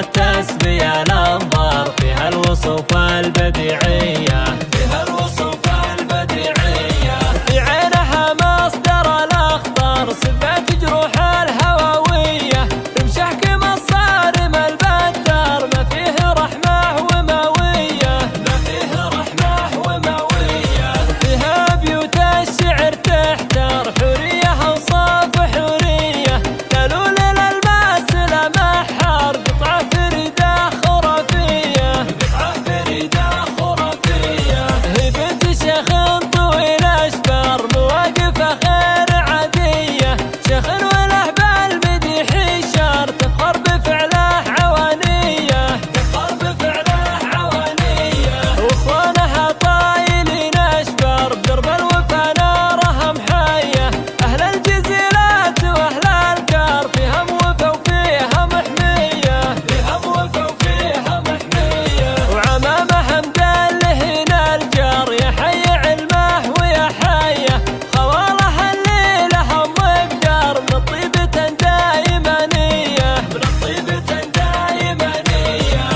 التسبية الأنظار فيها الوصوف البديعية، فيها الوصوف البديعية. في عينها مصدر الأخضر سبات جروح الهواوية، رمشح كما الصارم البتر ما فيه رحمة وموية، ما فيه رحمة وموية. فيها بيوت الشعر تحتار حورية أوصاف حورية، دلول الألماس لمحار قطعة فريدة خرافية، قطعة فريدة خرافية. هي بنت شيخ طويل أشبر مواقفه غير عادية، شيخ والأهبال مديح شار تفخر بفعله عوانية، تفخر بفعله عوانية. واخوانها طايلين أشبر بدرب الوفا نارها محية، أهل الجزيرات وأهل الكار فيها موفى وفيها محمية، فيها موفى وفيها محمية. وعمامة حمد اللي هنا الجار يا حي علمه ويا حيه، خوالها اللي لها مقدار من الطيبة دايما نية، من الطيبة دايما نية.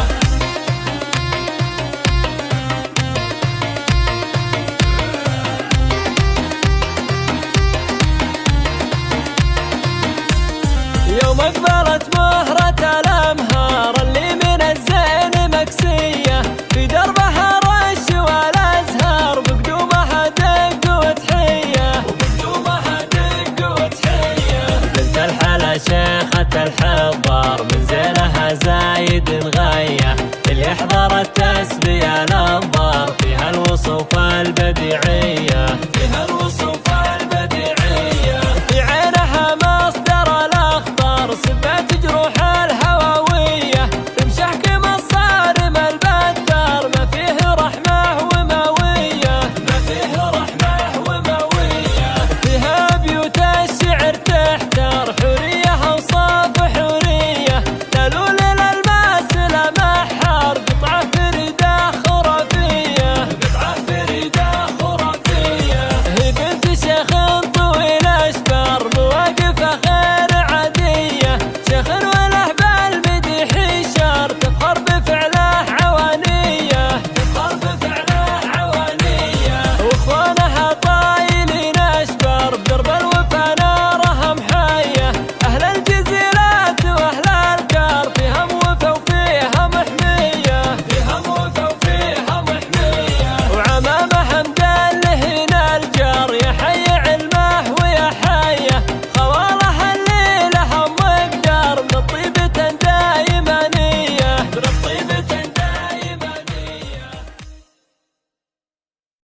يوم اقبلت مهرة الأمهار اللي من الزين مكسية، في دربها رش والأزهار بقدومها دق وتحية، وبقدومها دق وتحية. بنت الحلا شيخة الحضار من زينها زايد غاية، اللي يحضر التسبية الأنظار فيها الوصوف البديعية.